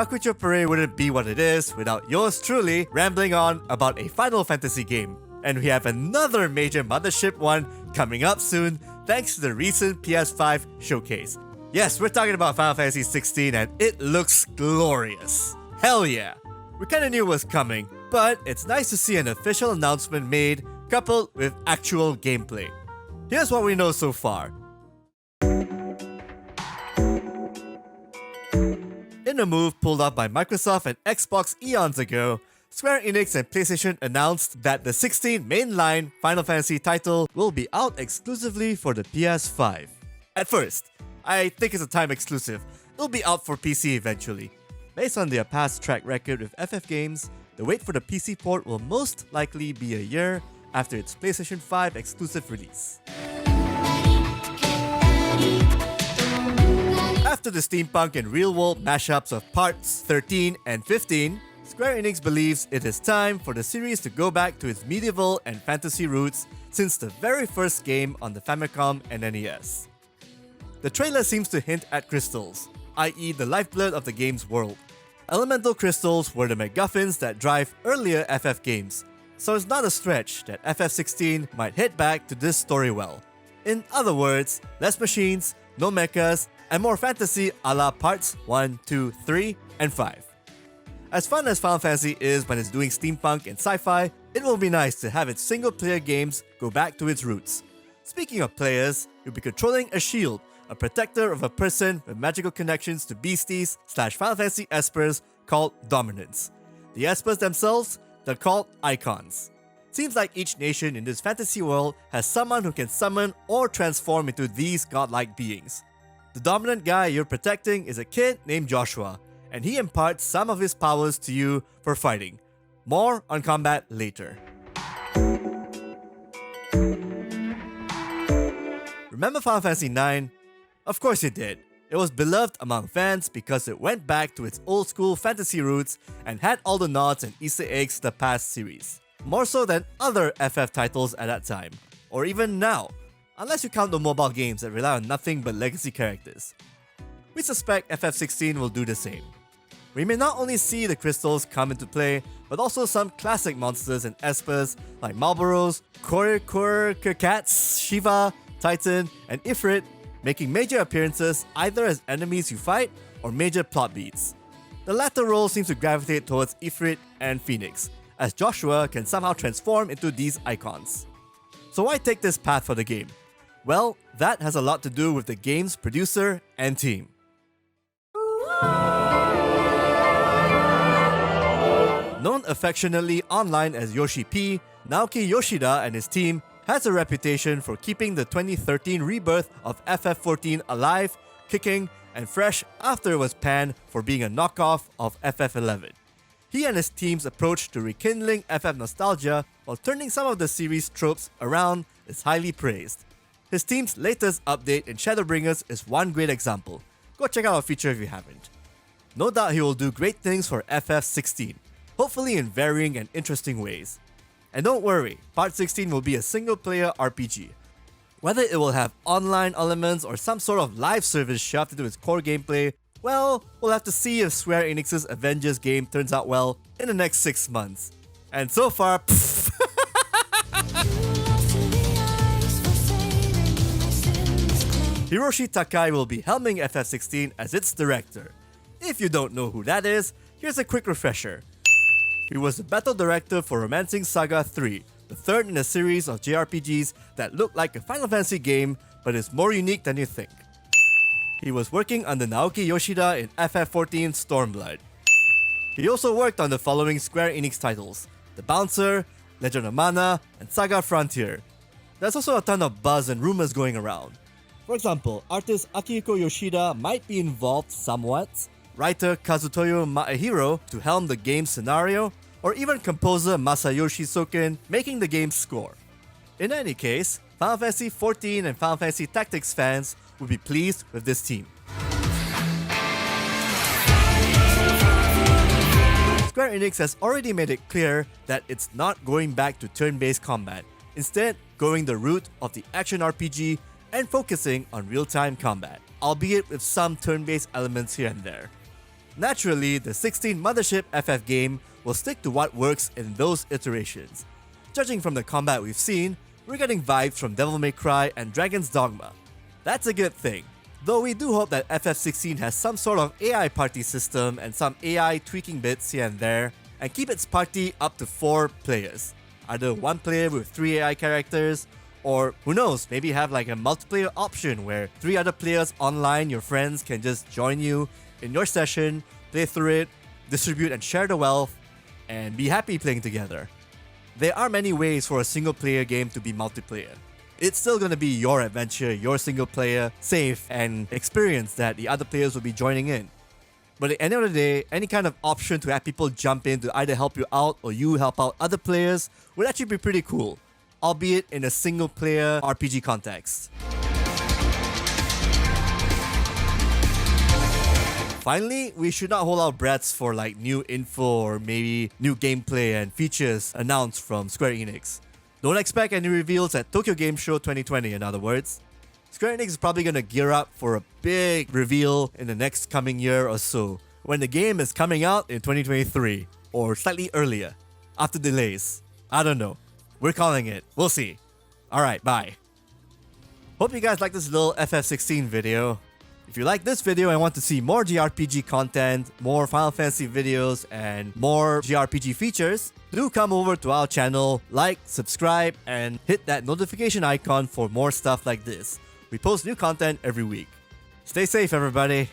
Kakuchopurei wouldn't be what it is without yours truly rambling on about a Final Fantasy game. And we have another major mothership one coming up soon thanks to the recent PS5 showcase. Yes, we're talking about Final Fantasy 16 and it looks glorious. Hell yeah! We kinda knew it was coming, but it's nice to see an official announcement made coupled with actual gameplay. Here's what we know so far. In a move pulled off by Microsoft and Xbox eons ago, Square Enix and PlayStation announced that the 16th mainline Final Fantasy title will be out exclusively for the PS5. At first, I think it's a time exclusive. It'll be out for PC eventually. Based on their past track record with FF games, the wait for the PC port will most likely be a year after its PlayStation 5 exclusive release. After the steampunk and real-world mashups of parts 13 and 15, Square Enix believes it is time for the series to go back to its medieval and fantasy roots since the very first game on the Famicom and NES. The trailer seems to hint at crystals, i.e. the lifeblood of the game's world. Elemental crystals were the MacGuffins that drive earlier FF games, so it's not a stretch that FF16 might head back to this story well. In other words, less machines, no mechas, and more fantasy a la parts 1, 2, 3, and 5. As fun as Final Fantasy is when it's doing steampunk and sci-fi, it will be nice to have its single-player games go back to its roots. Speaking of players, you'll be controlling a shield, a protector of a person with magical connections to beasties / Final Fantasy espers called Dominants. The espers themselves, they're called icons. Seems like each nation in this fantasy world has someone who can summon or transform into these godlike beings. The dominant guy you're protecting is a kid named Joshua, and he imparts some of his powers to you for fighting. More on combat later. Remember Final Fantasy IX? Of course you did. It was beloved among fans because it went back to its old school fantasy roots and had all the nods and Easter eggs to the past series. More so than other FF titles at that time, or even now, unless you count the mobile games that rely on nothing but legacy characters. We suspect FF16 will do the same. We may not only see the crystals come into play, but also some classic monsters and espers like Malboros, Cats, Shiva, Titan, and Ifrit making major appearances either as enemies you fight or major plot beats. The latter role seems to gravitate towards Ifrit and Phoenix, as Joshua can somehow transform into these icons. So why take this path for the game? Well, that has a lot to do with the game's producer and team. Known affectionately online as Yoshi P, Naoki Yoshida and his team has a reputation for keeping the 2013 rebirth of FF14 alive, kicking, and fresh after it was panned for being a knockoff of FF11. He and his team's approach to rekindling FF nostalgia while turning some of the series' tropes around is highly praised. His team's latest update in Shadowbringers is one great example. Go check out our feature if you haven't. No doubt he will do great things for FF16, hopefully in varying and interesting ways. And don't worry, Part 16 will be a single-player RPG. Whether it will have online elements or some sort of live service shoved into its core gameplay, well, we'll have to see if Square Enix's Avengers game turns out well in the next 6 months. And so far, pfft. Hiroshi Takai will be helming FF16 as its director. If you don't know who that is, here's a quick refresher. He was the battle director for Romancing Saga 3, the third in a series of JRPGs that look like a Final Fantasy game but is more unique than you think. He was working under Naoki Yoshida in FF14 Stormblood. He also worked on the following Square Enix titles: The Bouncer, Legend of Mana, and Saga Frontier. There's also a ton of buzz and rumors going around. For example, artist Akihiko Yoshida might be involved somewhat, writer Kazutoyo Maehiro to helm the game's scenario, or even composer Masayoshi Soken making the game's score. In any case, Final Fantasy XIV and Final Fantasy Tactics fans will be pleased with this team. Square Enix has already made it clear that it's not going back to turn-based combat, instead going the route of the action RPG and focusing on real-time combat, albeit with some turn-based elements here and there. Naturally, the 16 Mothership FF game will stick to what works in those iterations. Judging from the combat we've seen, we're getting vibes from Devil May Cry and Dragon's Dogma. That's a good thing. Though we do hope that FF16 has some sort of AI party system and some AI tweaking bits here and there, and keep its party up to 4 players. Either 1 player with 3 AI characters, or who knows, maybe have like a multiplayer option where 3 other players online, your friends, can just join you in your session, play through it, distribute and share the wealth, and be happy playing together. There are many ways for a single player game to be multiplayer. It's still gonna be your adventure, your single player, safe, and experience that the other players will be joining in. But at the end of the day, any kind of option to have people jump in to either help you out or you help out other players would actually be pretty cool, albeit in a single player RPG context. Finally, we should not hold our breaths for like new info or maybe new gameplay and features announced from Square Enix. Don't expect any reveals at Tokyo Game Show 2020, in other words. Square Enix is probably gonna gear up for a big reveal in the next coming year or so, when the game is coming out in 2023, or slightly earlier, after delays. I don't know. We're calling it. We'll see. Alright, bye. Hope you guys like this little FF16 video. If you like this video and want to see more JRPG content, more Final Fantasy videos, and more JRPG features, do come over to our channel, like, subscribe, and hit that notification icon for more stuff like this. We post new content every week. Stay safe, everybody.